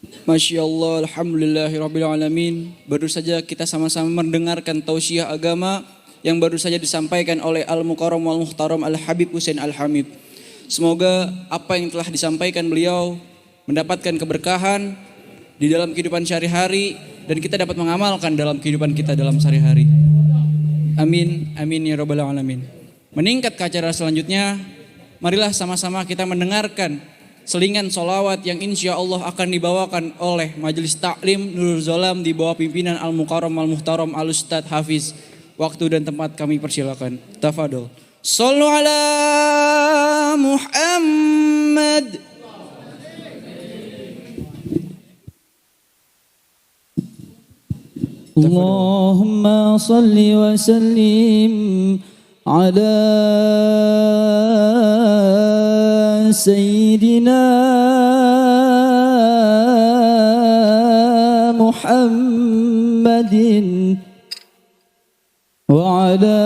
Masya Allah, alhamdulillahirrabbilalamin. Baru saja kita sama-sama mendengarkan tausiah agama yang baru saja disampaikan oleh Al-Mukarram wal Muhtaram Al-Habib Hussein Al-Hamid. Semoga apa yang telah disampaikan beliau mendapatkan keberkahan di dalam kehidupan sehari-hari dan kita dapat mengamalkan dalam kehidupan kita dalam sehari-hari. Amin, amin ya rabbal alamin. Meningkat ke acara selanjutnya, marilah sama-sama kita mendengarkan selingan solawat yang insya Allah akan dibawakan oleh Majelis Taklim Nurul Zolam di bawah pimpinan Al-Mukarram Al-Muhtaram Al-Ustadz Hafiz. Waktu dan tempat kami persilakan. Tafadol. Sallu ala Muhammad. Allahumma salli wa sallim ala Sayyidina Muhammadin wa ala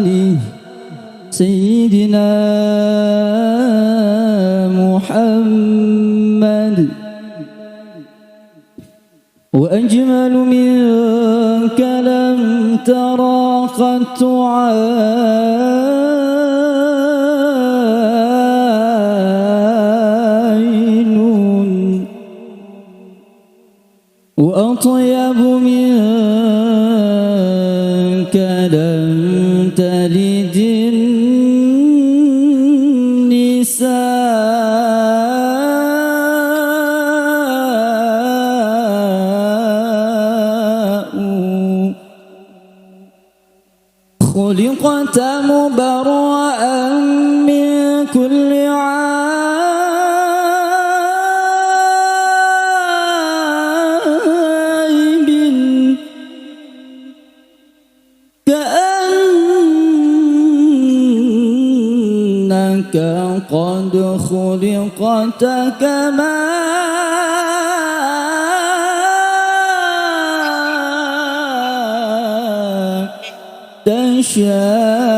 ali Sayyidina Muhammad wa ajmalu minka lam tara qattu وأطيب منك لم تلد النساء خلقت مبرأ من كل قد خلقت كما تشاء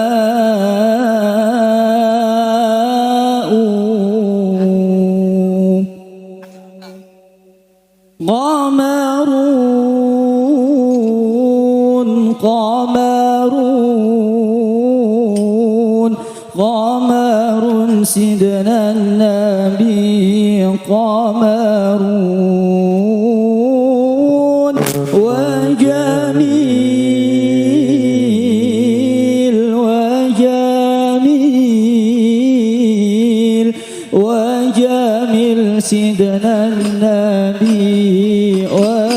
قمر سيدنا النبي قمرون وجميل سيدنا النبي وجميل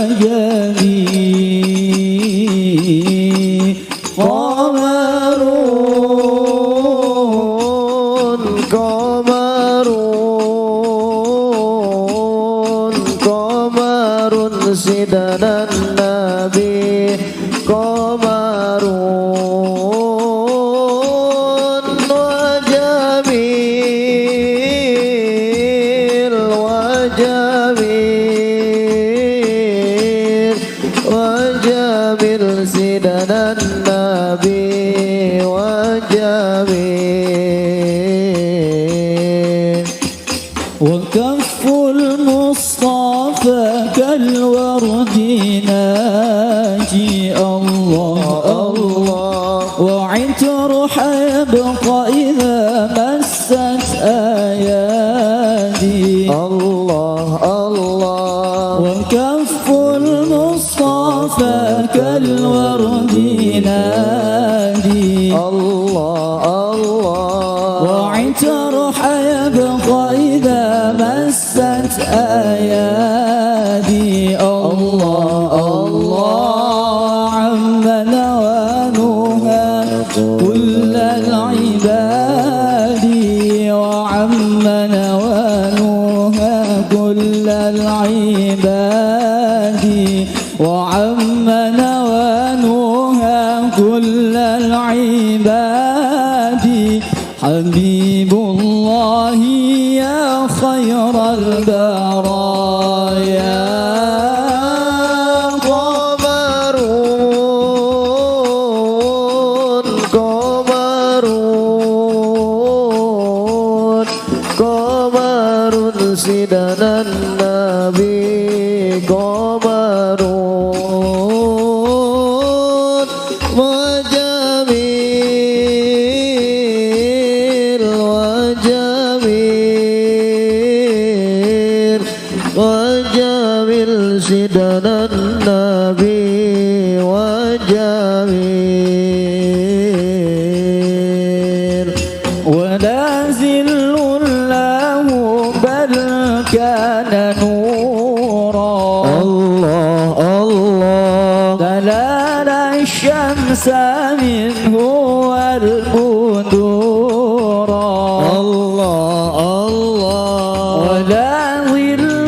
قمر سيدنا النبي قمرون وجميل سيدنا النبي وجميل وكف المصطفى كالورد ناجي الله الله وعطر حيبقى إذا مست أيادي الله الله وكف المصطفى كالورد نادي الله الله وعطر حيبقى إذا مست أيادي الله الله عما نوانها كل العباد وعما نوانها كل العباد وعما نوانها كل العباد حبيب الله يا خير البرايا قمر سيدنا النبي قمر وجميل وجميل وجميل سيدنا النبي وجميل ولا زل له بل كان نورا الله الله دلال الشمس منه والبدورا الله الله ولا ظل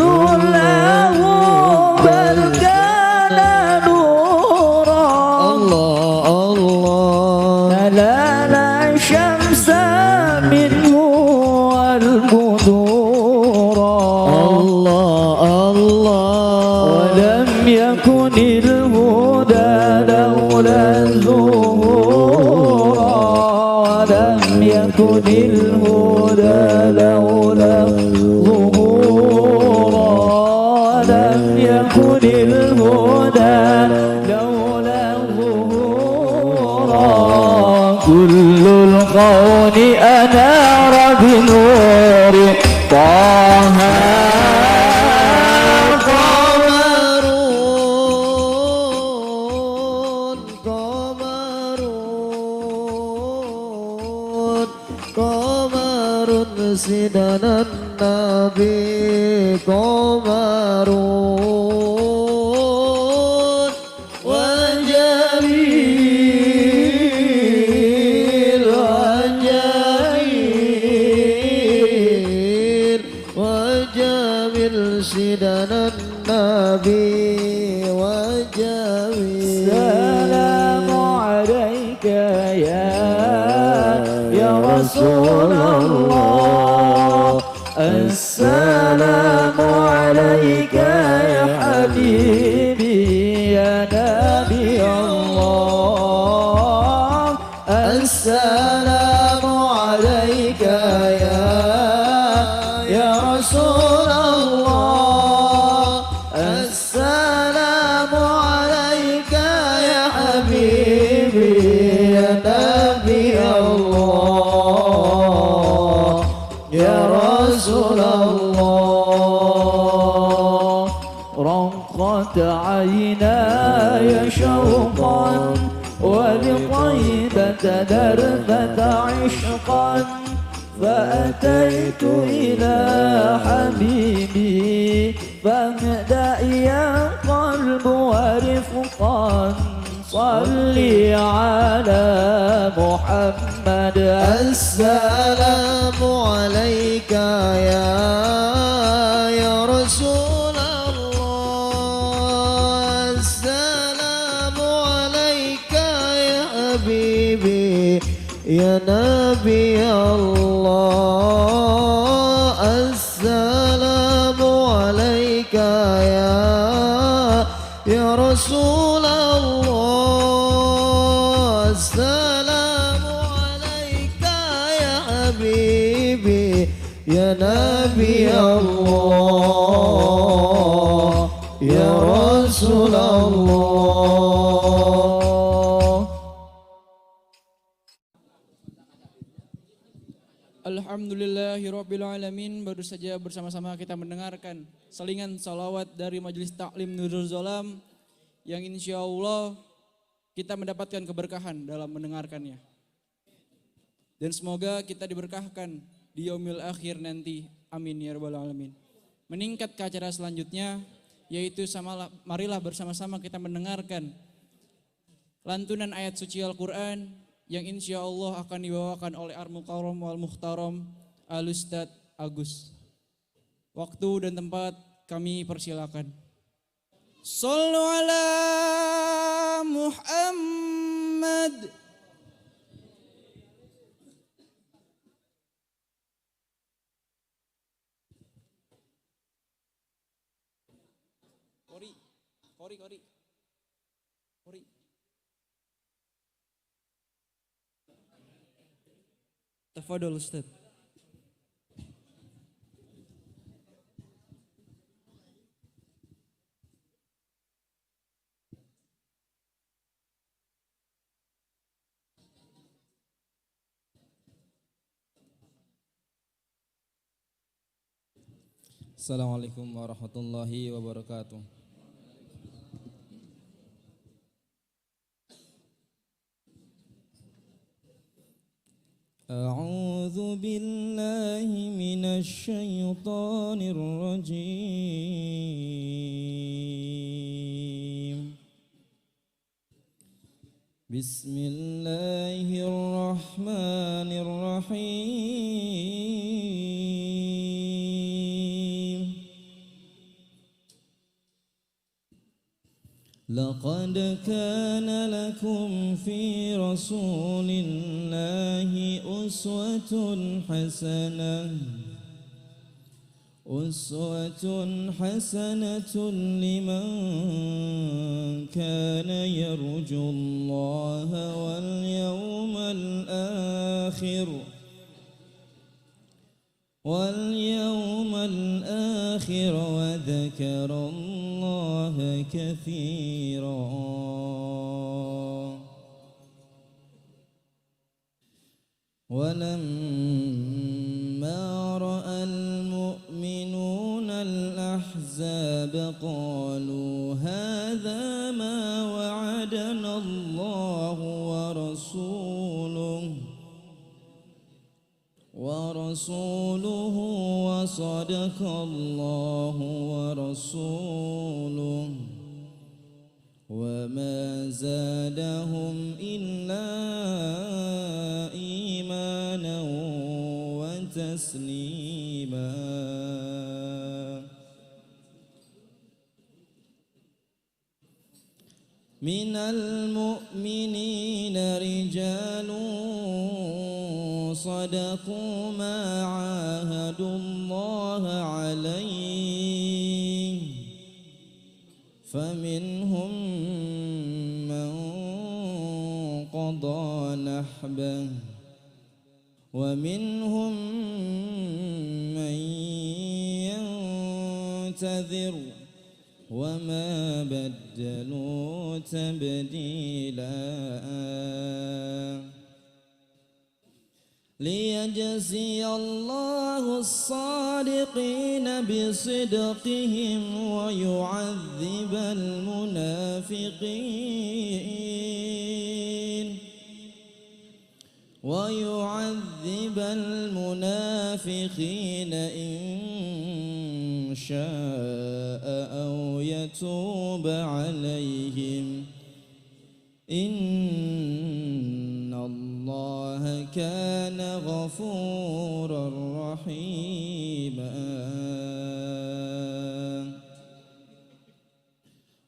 له بل كان نورا الله الله دلال الشمس منه والبدورا الله الله ولم يكن الهدى لولا الظهورا ولم يكن الهدى لولا الظهورا ولم يكن الهدى لولا الظهورا كل الكون أنار بنور طه قمر سيدنا النبي قمر وجميل وجميل وجميل سيدنا النبي وجميل السلام عليك يا رسول الله السلام عليك يا حبيبي يا نبي الله السلام عليك يا رسول الله السلام عليك يا حبيبي يا نبي الله يا رسول الله رقت عيناي شوقا ولطيبة دربة عشقا فأتيت إلى حبيبي فاهدأ يا قلب ورفقا صلي على محمد السلام عليك يا رسول الله السلام عليك يا حبيبي يا نبي الله السلام عليك يا رسول الله السلام عليك يا حبيبي يا نبي الله يا رسول الله Alhamdulillahirrabbilalamin. Baru saja bersama-sama kita mendengarkan selingan salawat dari Majelis Taklim Nurul Zolam yang insya Allah kita mendapatkan keberkahan dalam mendengarkannya. Dan semoga kita diberkahkan di yaumil akhir nanti. Amin ya rabbal alamin. Meningkat ke acara selanjutnya yaitu marilah bersama-sama kita mendengarkan lantunan ayat suci Al-Quran yang insya Allah akan dibawakan oleh Al-Mukarram wal-Muhtaram Al-Ustadz Agus. Waktu dan tempat kami persilakan. Sallu ala Muhammad. Kori. Tafadhol Ustaz. Assalamualaikum warahmatullahi wabarakatuh. A'udzu billahi minasy syaithanir rajim. Bismillahirrahmanirrahim. Laqad kana lakum fi Rasulillahi uswatun hasanatun liman kana yarjullaha wal yawmal akhir وذكر الله كثيرا. ولما رأى المؤمنون الأحزاب قالوا هذا ما وعدنا الله ورسوله وصدق الله ورسوله وما زادهم إلا إيمانا وتسليما. من المؤمنين رجال صدقوا ما عاهدوا الله عليه فمنهم من قضى نحبه ومنهم من ينتظر وما بدلوا تبديلا. ليجزي الله الصادقين بصدقهم ويعذب المنافقين إن شاء أو يتوب عليهم إن الله كان غفورا رحيما.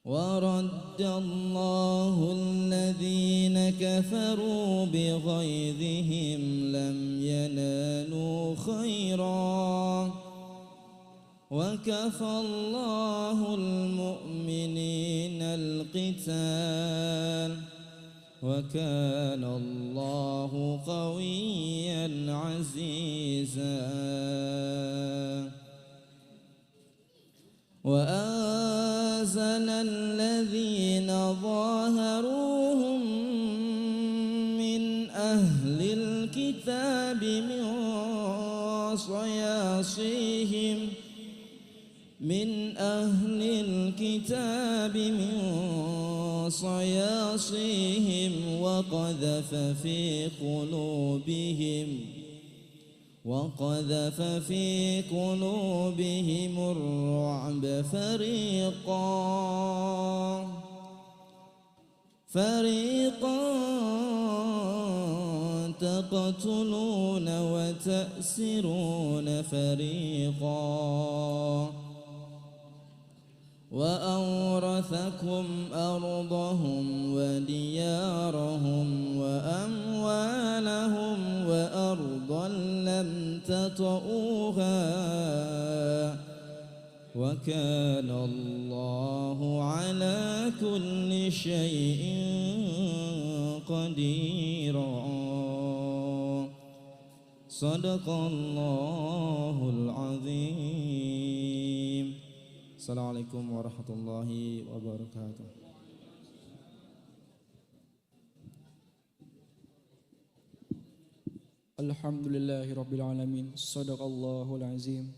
ورد الله الذين كفروا بغيظهم لم ينالوا خيرا وكفى الله المؤمنين القتال وكان الله قويا عزيزا. وأنزل الذين ظاهروهم من أهل الكتاب من صياصيهم وقذف في قلوبهم الرعب فريقا تقتلون وتأسرون فريقا وأورثكم أرضهم وديارهم وأموالهم وأرضا لم تطئوها وكان الله على كل شيء قديرا. صدق الله العظيم. Assalamualaikum warahmatullahi wabarakatuh. Alhamdulillahirabbil alamin. Shadaqallahul azim.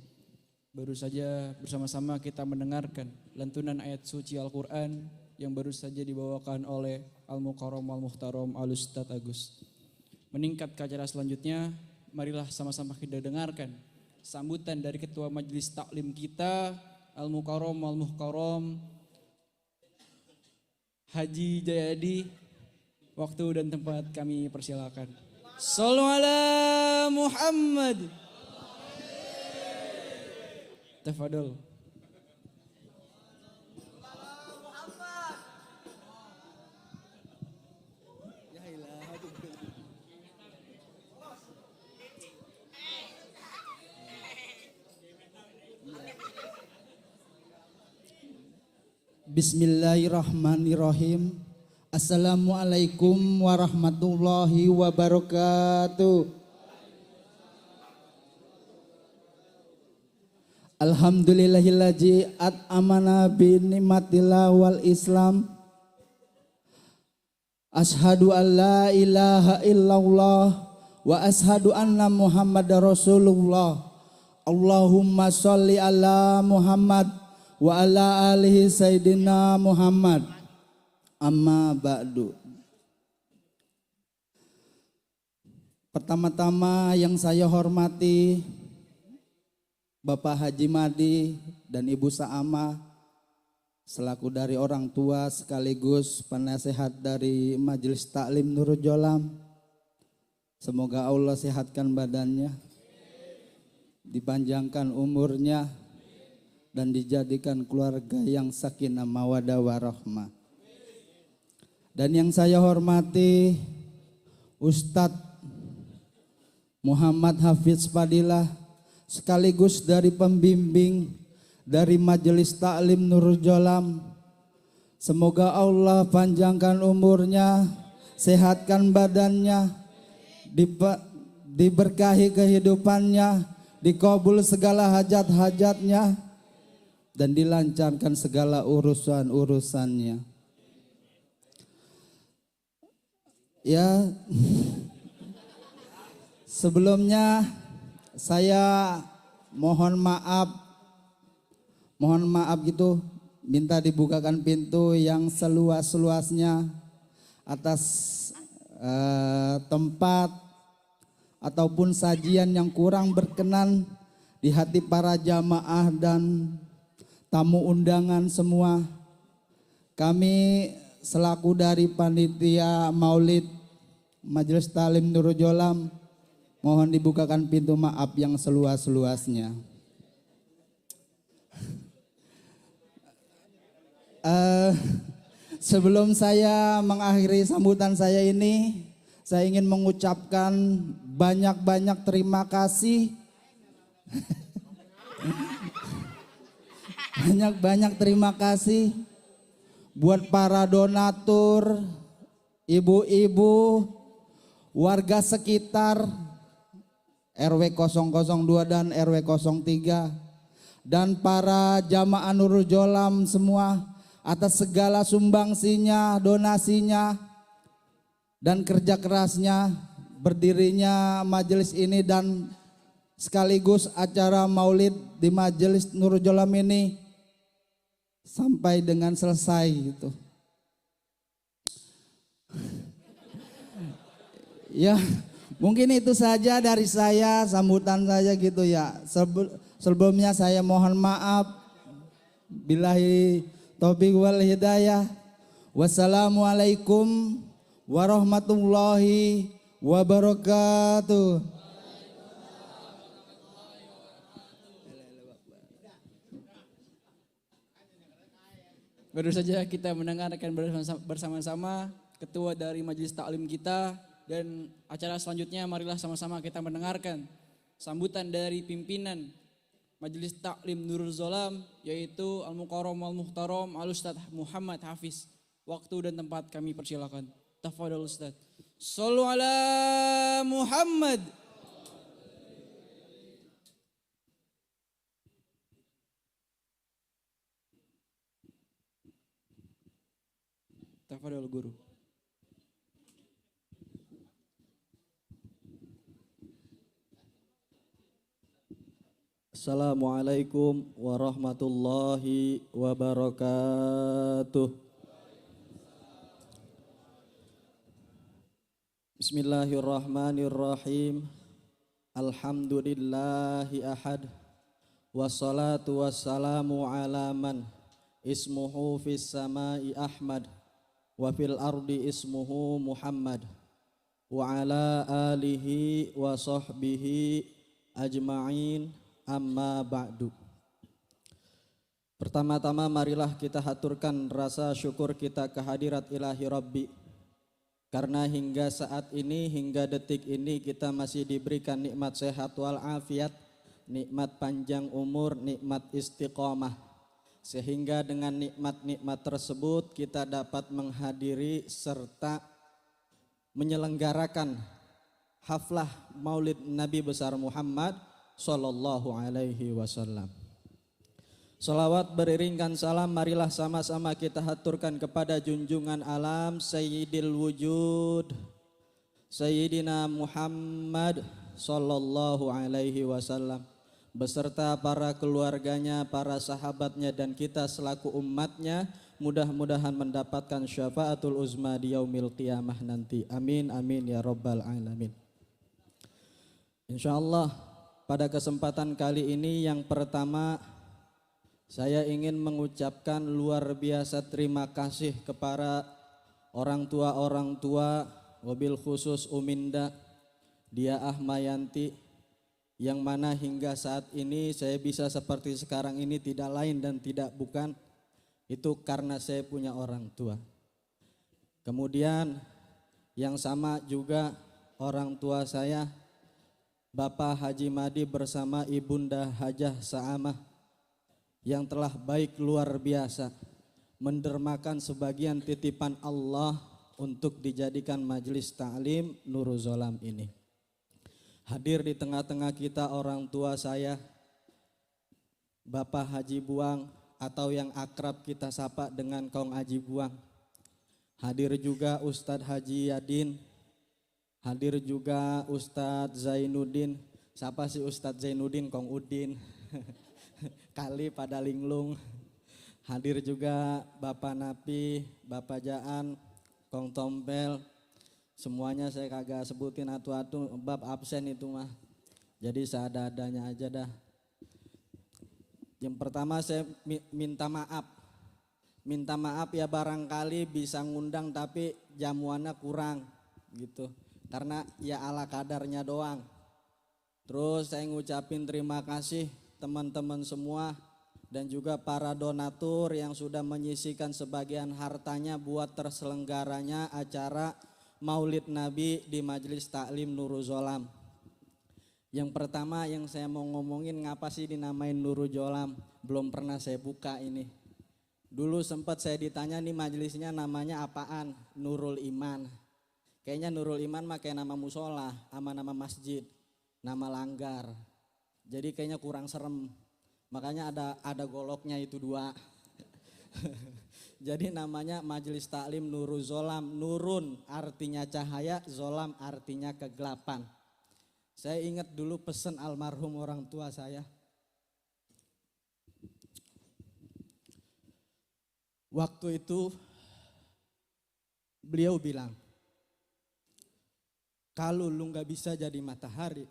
Baru saja bersama-sama kita mendengarkan lantunan ayat suci Al-Quran yang baru saja dibawakan oleh Al-Mukarram Al-Muhtaram Al-Ustadz Agus. Meningkat ke acara selanjutnya, marilah sama-sama kita dengarkan sambutan dari Ketua Majelis Taklim kita, Al-Mukarram Al-Muhtaram Haji Jayadi. Waktu dan tempat kami persilakan. Shallu ala Muhammad. Tafadhol. Bismillahirrahmanirrahim. Assalamualaikum warahmatullahi wabarakatuh. Alhamdulillahillazi at'amana bi ni'matillah wal Islam. Ashhadu an la ilaha illallah wa ashhadu anna Muhammadar Rasulullah. Allahumma sholli ala Muhammad wa ala alihi sayyidina Muhammad. Amma ba'du. Pertama-tama yang saya hormati Bapak Haji Madi dan Ibu Sa'amah selaku dari orang tua sekaligus penasehat dari Majelis Taklim Nurul Jolam. Semoga Allah sehatkan badannya, dipanjangkan umurnya, dan dijadikan keluarga yang sakinah mawaddah warahmah. Dan yang saya hormati Ustadz Muhammad Hafiz Fadilah sekaligus dari pembimbing dari Majelis Taklim Nurul Jolam. Semoga Allah panjangkan umurnya, sehatkan badannya, diberkahi kehidupannya, dikabul segala hajat-hajatnya, dan dilancarkan segala urusan-urusannya. Ya, sebelumnya saya mohon maaf gitu, minta dibukakan pintu yang seluas-luasnya atas tempat ataupun sajian yang kurang berkenan di hati para jamaah dan tamu undangan semua. Kami selaku dari panitia Maulid Majelis Taklim Nurul Jolam mohon dibukakan pintu maaf yang seluas-luasnya. Sebelum saya mengakhiri sambutan saya ini, saya ingin mengucapkan banyak-banyak terima kasih. Banyak-banyak terima kasih buat para donatur, ibu-ibu, warga sekitar RW 002 dan RW 03 dan para jamaah Nurul Jolam semua atas segala sumbangsinya, donasinya dan kerja kerasnya berdirinya majelis ini dan sekaligus acara Maulid di Majelis Nurul Jolam ini sampai dengan selesai gitu. Ya, mungkin itu saja dari saya, sambutan saya gitu ya. Sebelumnya saya mohon maaf. Billahi taufiq wal hidayah. Wassalamualaikum warahmatullahi wabarakatuh. Baru saja kita mendengarkan bersama-sama ketua dari Majelis Taklim kita. Dan acara selanjutnya marilah sama-sama kita mendengarkan sambutan dari pimpinan Majelis Taklim Nurul Jolam yaitu Al-Mukarram Al-Muhtaram Al-Ustadz Muhammad Hafiz. Waktu dan tempat kami persilakan. Tafadhol Ustadz. Shallu ala Muhammad. Tafadhol guru. Assalamualaikum warahmatullahi wabarakatuh. Bismillahirrahmanirrahim. Alhamdulillahi ahad. Wassalatu wassalamu ala man ismuhu fis samai Ahmad wa fil ardi ismuhu Muhammad wa ala alihi wa sahbihi ajma'in. Amma ba'du. Pertama-tama marilah kita haturkan rasa syukur kita kehadirat ilahi Rabbi, karena hingga saat ini, hingga detik ini kita masih diberikan nikmat sehat wal afiat, nikmat panjang umur, nikmat istiqomah, sehingga dengan nikmat-nikmat tersebut kita dapat menghadiri serta menyelenggarakan haflah Maulid Nabi besar Muhammad Sallallahu alaihi wasallam. Salawat beriringkan salam marilah sama-sama kita haturkan kepada junjungan alam Sayyidil Wujud Sayyidina Muhammad Sallallahu alaihi wasallam beserta para keluarganya, para sahabatnya dan kita selaku umatnya, mudah-mudahan mendapatkan syafaatul uzma di yaumil qiyamah nanti. Amin amin ya rabbal alamin. Insyaallah pada kesempatan kali ini yang pertama saya ingin mengucapkan luar biasa terima kasih kepada orang tua wabil khusus Uminda Dia Ahmayanti, yang mana hingga saat ini saya bisa seperti sekarang ini tidak lain dan tidak bukan itu karena saya punya orang tua. Kemudian yang sama juga orang tua saya Bapak Haji Madi bersama Ibunda Hajah Sa'amah yang telah baik luar biasa mendermakan sebagian titipan Allah untuk dijadikan majelis ta'lim Nurul Zolam ini. Hadir di tengah-tengah kita orang tua saya Bapak Haji Buang atau yang akrab kita sapa dengan Kong Haji Buang. Hadir juga Ustadz Haji Yadin. Hadir juga Ustadz Zainuddin. Siapa sih Ustadz Zainuddin? Kong Udin. Kali pada linglung. Hadir juga Bapak Napi, Bapak Jaan, Kong Tompel. Semuanya saya kagak sebutin atu-atu, bab absen itu mah. Jadi seadanya aja dah. Yang pertama saya minta maaf. Minta maaf ya barangkali bisa ngundang tapi jamuannya kurang gitu. Karena ya ala kadarnya doang. Terus saya ngucapin terima kasih teman-teman semua dan juga para donatur yang sudah menyisikan sebagian hartanya buat terselenggaranya acara Maulid Nabi di Majelis Taklim Nurul Zolam. Yang pertama yang saya mau ngomongin, ngapa sih dinamain Nurul Zolam? Belum pernah saya buka ini. Dulu sempat saya ditanya nih majelisnya namanya apaan? Nurul Iman. Kayaknya Nurul Iman mah kayak nama musola sama nama masjid, nama langgar. Jadi kayaknya kurang serem. Makanya ada goloknya itu dua. Jadi namanya Majelis Taklim Nurul Zolam. Nurun artinya cahaya, zolam artinya kegelapan. Saya ingat dulu pesan almarhum orang tua saya. Waktu itu beliau bilang, kalau lu gak bisa jadi matahari,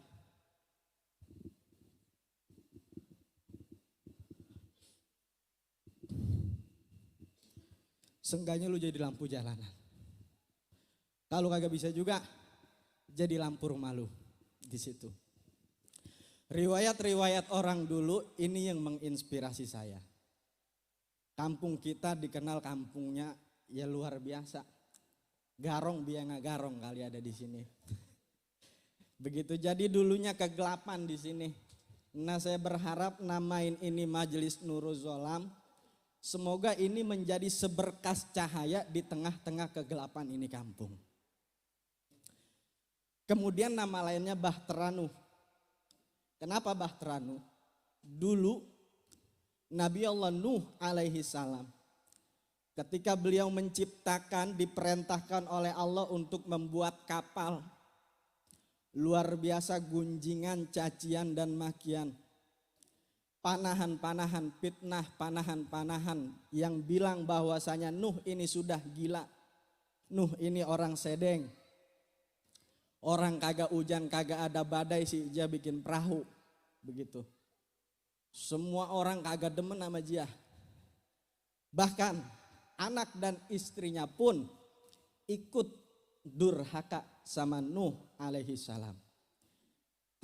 seenggaknya lu jadi lampu jalanan. Kalau kagak bisa juga, jadi lampu rumah lu di situ. Riwayat-riwayat orang dulu ini yang menginspirasi saya. Kampung kita dikenal kampungnya ya luar biasa. Garong biang garong kali ada di sini. Begitu jadi dulunya kegelapan di sini. Nah saya berharap namain ini Majelis Nurul Zolam. Semoga ini menjadi seberkas cahaya di tengah-tengah kegelapan ini kampung. Kemudian nama lainnya Bahteranu. Kenapa Bahteranu? Dulu Nabi Allah Nuh alaihi salam ketika beliau menciptakan, diperintahkan oleh Allah untuk membuat kapal. Luar biasa gunjingan, cacian dan makian. panahan-panahan, fitnah, panahan-panahan yang bilang bahwasanya Nuh ini sudah gila. Nuh ini orang sedeng. Orang kagak hujan, kagak ada badai sih dia bikin perahu. Begitu. Semua orang kagak demen sama dia. Bahkan anak dan istrinya pun ikut durhaka sama Nuh alaihi salam.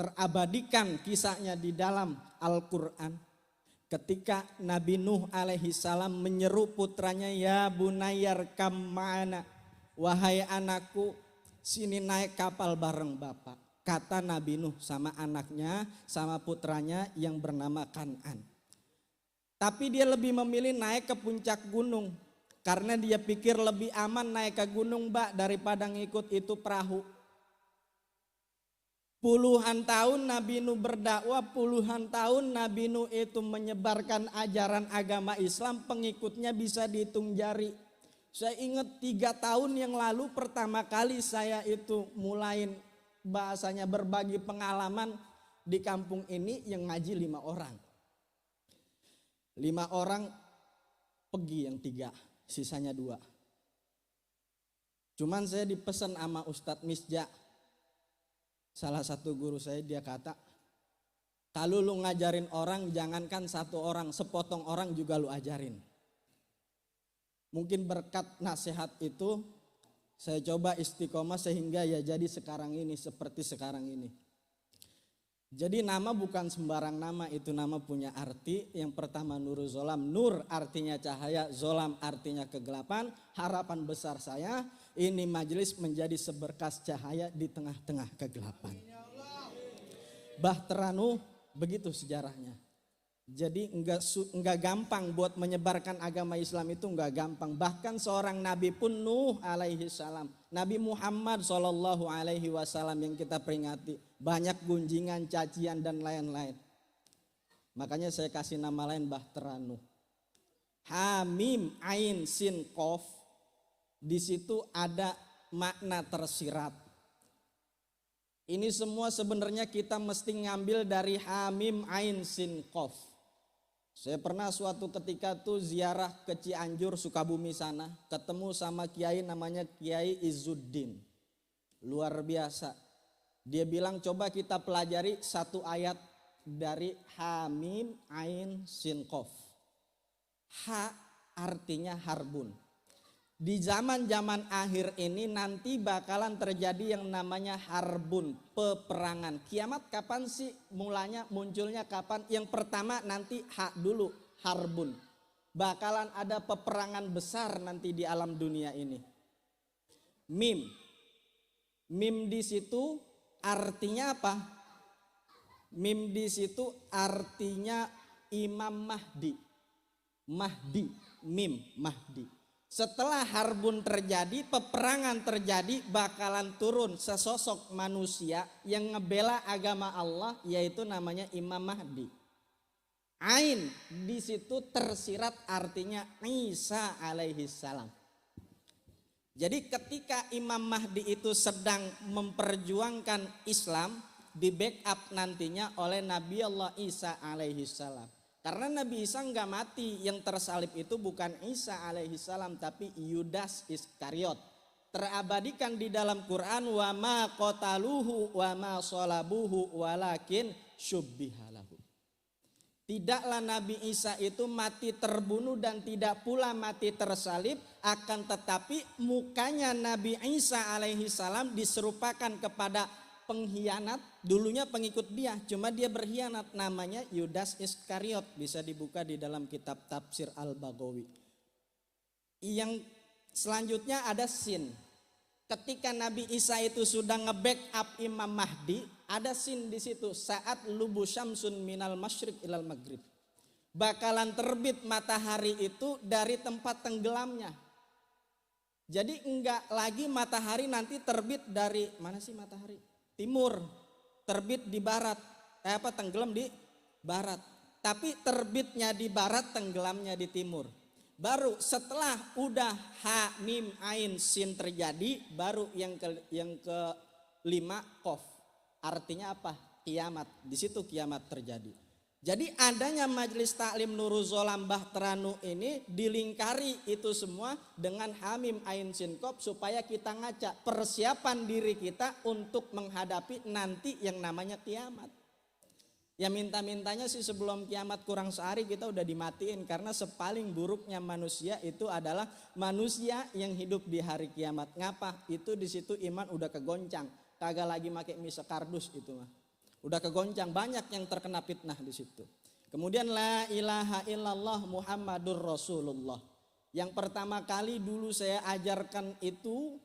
Terabadikan kisahnya di dalam Al-Quran. Ketika Nabi Nuh alaihi salam menyeru putranya, ya bunayyar kam ma'ana, wahai anakku sini naik kapal bareng bapak. Kata Nabi Nuh sama anaknya, sama putranya yang bernama Kan'an. Tapi dia lebih memilih naik ke puncak gunung. Karena dia pikir lebih aman naik ke gunung mbak daripada ngikut itu perahu. Puluhan tahun Nabi Nuh berdakwah, puluhan tahun Nabi Nuh itu menyebarkan ajaran agama Islam, pengikutnya bisa dihitung jari. Saya ingat 3 tahun yang lalu pertama kali saya itu mulai bahasanya berbagi pengalaman di kampung ini yang ngaji 5 orang. 5 orang pergi yang 3, sisanya 2. Cuman saya dipesan sama Ustadz Misja. Salah satu guru saya dia kata, kalau lu ngajarin orang jangankan 1 orang, sepotong orang juga lu ajarin. Mungkin berkat nasihat itu saya coba istiqomah sehingga ya jadi sekarang ini, seperti sekarang ini. Jadi nama bukan sembarang nama, itu nama punya arti. Yang pertama Nurul Zolam, nur artinya cahaya, zolam artinya kegelapan. Harapan besar saya ini majelis menjadi seberkas cahaya di tengah-tengah kegelapan. Bahtera Nuh begitu sejarahnya. Jadi enggak gampang buat menyebarkan agama Islam, itu enggak gampang. Bahkan seorang nabi pun Nuh alaihi salam, Nabi Muhammad sallallahu alaihi wasallam yang kita peringati, banyak gunjingan, cacian dan lain-lain. Makanya saya kasih nama lain Bahtera Nuh. Hamim Ain Sin Qaf. Di situ ada makna tersirat. Ini semua sebenarnya kita mesti ngambil dari Hamim Ain Sin Qaf. Saya pernah suatu ketika tuh ziarah ke Cianjur, Sukabumi sana, ketemu sama kiai namanya Kiai Izzuddin. Luar biasa. Dia bilang coba kita pelajari 1 ayat dari Hamim Ain Sin Qaf. Ha artinya harbun. Di zaman-zaman akhir ini nanti bakalan terjadi yang namanya harbun, peperangan. Kiamat kapan sih mulanya, munculnya kapan? Yang pertama nanti dulu, harbun. Bakalan ada peperangan besar nanti di alam dunia ini. Mim. Mim di situ artinya apa? Mim di situ artinya Imam Mahdi. Mahdi, mim, Mahdi. Setelah harbun terjadi, peperangan terjadi, bakalan turun sesosok manusia yang ngebela agama Allah, yaitu namanya Imam Mahdi. Ain di situ tersirat artinya Isa alaihi salam. Jadi ketika Imam Mahdi itu sedang memperjuangkan Islam, di backup nantinya oleh Nabi Allah Isa alaihi salam. Karena Nabi Isa enggak mati, yang tersalib itu bukan Isa alaihi salam tapi Yudas Iskariot. Terabadikan di dalam Quran, wa ma qataluhu wa ma salabuhu walakin syubbihalahu. Tidaklah Nabi Isa itu mati terbunuh dan tidak pula mati tersalib, akan tetapi mukanya Nabi Isa alaihi salam diserupakan kepada pengkhianat, dulunya pengikut dia, cuma dia berkhianat, namanya Yudas Iskariot, bisa dibuka di dalam kitab tafsir Al-Baghawi. Yang selanjutnya ada sin. Ketika Nabi Isa itu sudah nge-backup Imam Mahdi, ada sin di situ, saat lubu syamsun minal masyriq ilal maghrib. Bakalan terbit matahari itu dari tempat tenggelamnya. Jadi enggak lagi matahari nanti terbit dari mana sih matahari? Timur, terbit di barat, tenggelam di barat. Tapi terbitnya di barat, tenggelamnya di timur. Baru setelah udah ha mim ain sin terjadi, baru yang kelima qaf. Artinya apa? Kiamat. Di situ kiamat terjadi. Jadi adanya Majelis Taklim Nurul Zolam Bahteranu ini dilingkari itu semua dengan Hamim Ain Sin Qaf supaya kita ngaca persiapan diri kita untuk menghadapi nanti yang namanya kiamat. Ya minta-mintanya sih sebelum kiamat kurang sehari kita udah dimatiin, karena sepaling buruknya manusia itu adalah manusia yang hidup di hari kiamat. Ngapa? Itu di situ iman udah kegoncang, kagak lagi pakai misa kardus itu mah. Udah kegoncang, banyak yang terkena fitnah di situ. Kemudian la ilaha illallah Muhammadur Rasulullah. Yang pertama kali dulu saya ajarkan itu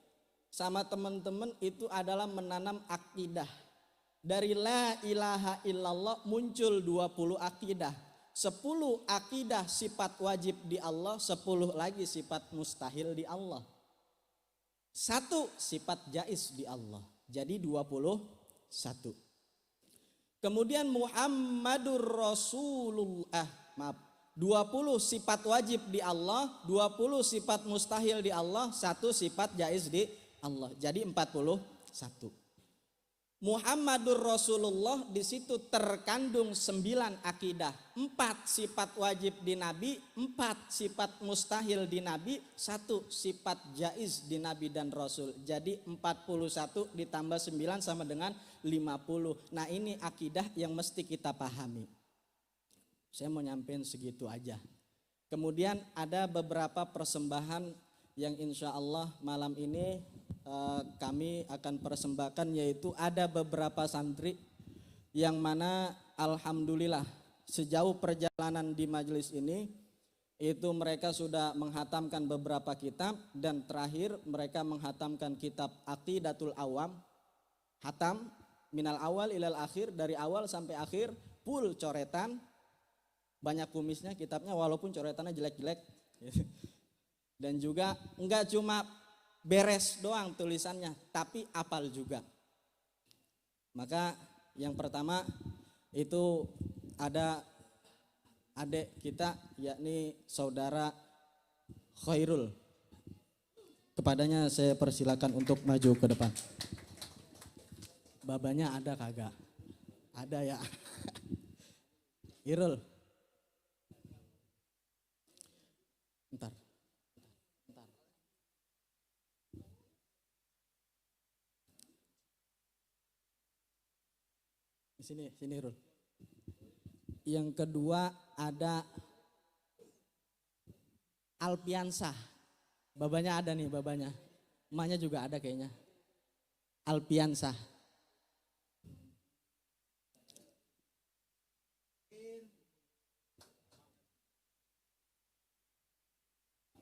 sama teman-teman itu adalah menanam akidah. Dari la ilaha illallah muncul 20 akidah. 10 akidah sifat wajib di Allah, 10 lagi sifat mustahil di Allah. 1 sifat jaiz di Allah. Jadi 21. Kemudian Muhammadur Rasulullah, 20 sifat wajib di Allah, 20 sifat mustahil di Allah, 1 sifat jaiz di Allah. Jadi 41. Muhammadur Rasulullah di situ terkandung 9 akidah, 4 sifat wajib di Nabi, 4 sifat mustahil di Nabi, 1 sifat jaiz di Nabi dan Rasul. Jadi 41 ditambah 9 sama dengan 50. Nah ini akidah yang mesti kita pahami. Saya mau nyampein segitu aja. Kemudian ada beberapa persembahan yang insya Allah malam ini kami akan persembahkan, yaitu ada beberapa santri yang mana alhamdulillah sejauh perjalanan di majelis ini itu mereka sudah menghatamkan beberapa kitab, dan terakhir mereka menghatamkan kitab Aqidatul Awam, hatam minal awal ilal akhir, dari awal sampai akhir full coretan, banyak kumisnya kitabnya walaupun coretannya jelek-jelek. Dan juga enggak cuma beres doang tulisannya, tapi apal juga. Maka yang pertama itu ada adik kita, yakni saudara Khairul. Kepadanya saya persilakan untuk maju ke depan. Babanya ada kagak? Ada ya. Irul. Bentar. Sini Rul. Yang kedua ada Alpiansah. Babanya ada nih, babanya. Emaknya juga ada kayaknya. Alpiansah.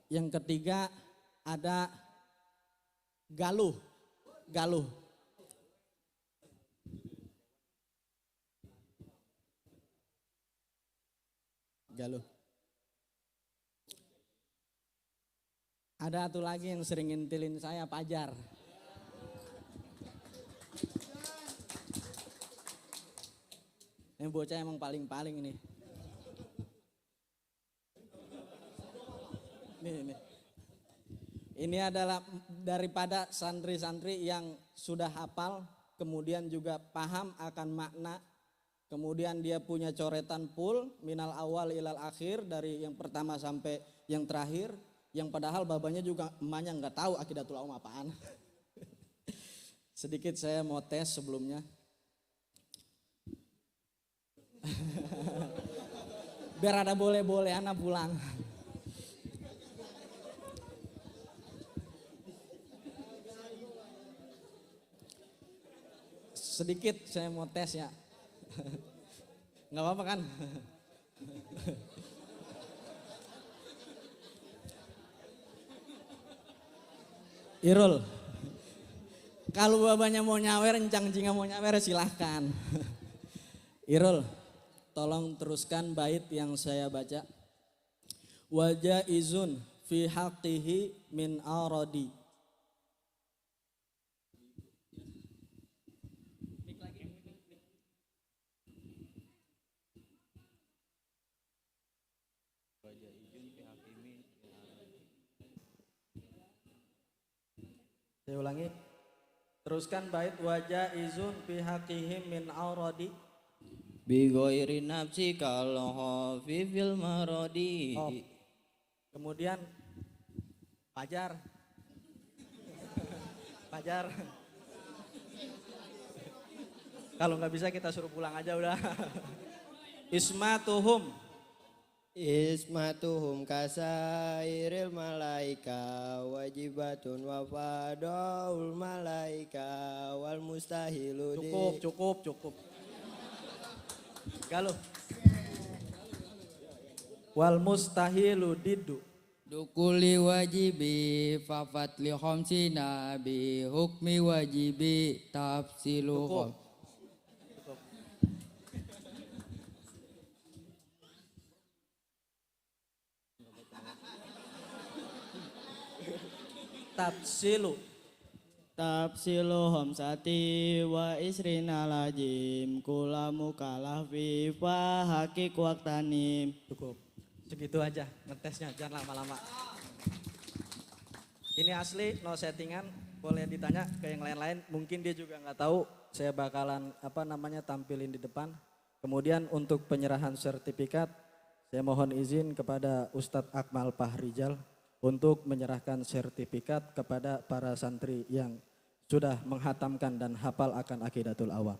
Yang ketiga ada Galuh. Ada satu lagi yang sering ngintilin saya, Pajar. Yang bocah emang paling-paling ini. Nih. Ini adalah daripada santri-santri yang sudah hafal, kemudian juga paham akan makna. Kemudian dia punya coretan full minal awal ilal akhir, dari yang pertama sampai yang terakhir, yang padahal babanya juga emaknya nggak tahu Aqidatul Awam apaan. Sedikit saya mau tes sebelumnya. Biar ada boleh-boleh anak pulang. Sedikit saya mau tes ya. Nggak apa-apa kan? Irul, kalau babanya mau nyawer, encang jinga mau nyawer silahkan. Irul, tolong teruskan bait yang saya baca. Wajah izun fi haqqihi min aradi. Saya ulangi. Teruskan bait wajah izun fi haqihim min auradi. bi ghairi nafsi kal khafifil maradi. Oh. Kemudian Fajar. Fajar. Kalau nggak bisa kita suruh pulang aja udah. Ismatuhum. Ismatuhum kasairil malaika wajibatun wa fadaul malaika wal mustahilu Cukup. Galuh. Wal mustahilu diddu. Dukuli wajibi fafatli khamsina bi hukmi wajibi tafsilu. Cukup. Tafsilu. Tafsilu homsati wa isrina lajim kula mukalafi fa hakik waktanim. Cukup. Segitu aja ngetesnya, jangan lama-lama. Ini asli, no settingan. Boleh ditanya ke yang lain-lain. Mungkin dia juga nggak tahu. Saya bakalan tampilin di depan. Kemudian untuk penyerahan sertifikat, saya mohon izin kepada Ustadz Akmal Fahrijal untuk menyerahkan sertifikat kepada para santri yang sudah menghatamkan dan hafal akan Aqidatul Awam.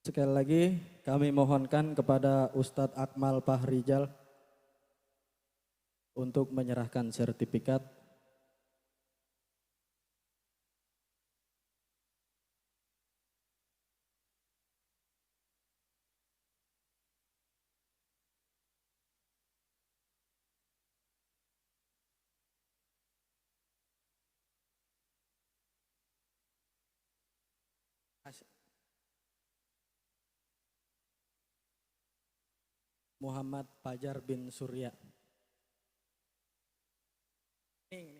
Sekali lagi kami mohonkan kepada Ustadz Akmal Fahrijal untuk menyerahkan sertifikat. Muhammad Fajar bin Surya. Ini.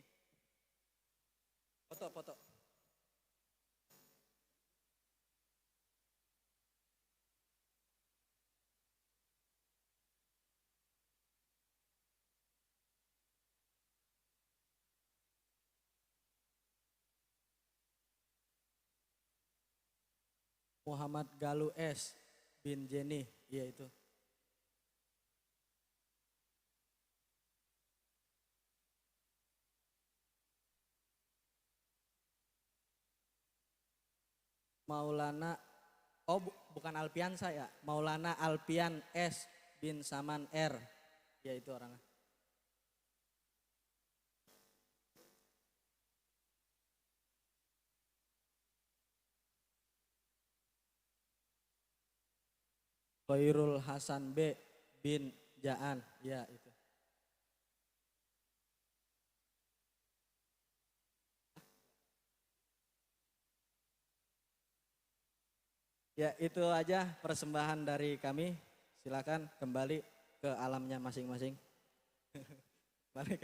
Foto. Muhammad Galuh S bin Jenny, yaitu. Maulana, bukan Alpian saya, Maulana Alpian S bin Saman R, yaitu orangnya. Khairul Hasan B bin Jaan, ya itu. Ya itu aja persembahan dari kami. Silakan kembali ke alamnya masing-masing. Balik.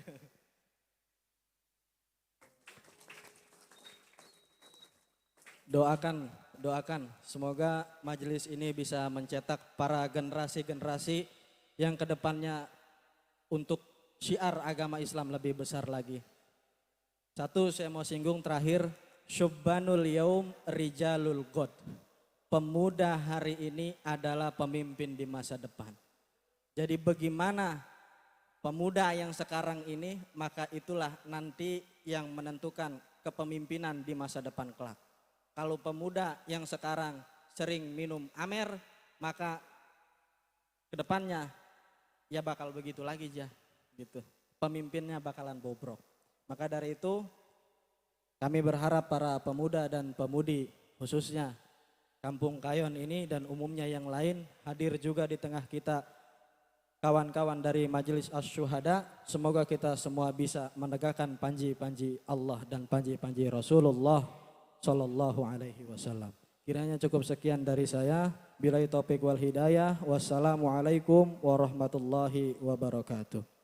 Doakan semoga majelis ini bisa mencetak para generasi-generasi yang kedepannya untuk syiar agama Islam lebih besar lagi. Satu saya mau singgung terakhir, Syubbanul Yaum Rijalul God. Pemuda hari ini adalah pemimpin di masa depan. Jadi bagaimana pemuda yang sekarang ini, maka itulah nanti yang menentukan kepemimpinan di masa depan kelak. Kalau pemuda yang sekarang sering minum amer, maka kedepannya ya bakal begitu lagi ya, gitu. Pemimpinnya bakalan bobrok. Maka dari itu kami berharap para pemuda dan pemudi khususnya Kampung Kayon ini dan umumnya yang lain hadir juga di tengah kita kawan-kawan dari Majelis Asy-Syuhada. Semoga kita semua bisa menegakkan panji-panji Allah dan panji-panji Rasulullah Sallallahu Alaihi Wasallam. Kiranya cukup sekian dari saya. Billahi taufiq wal hidayah. Wassalamualaikum warahmatullahi wabarakatuh.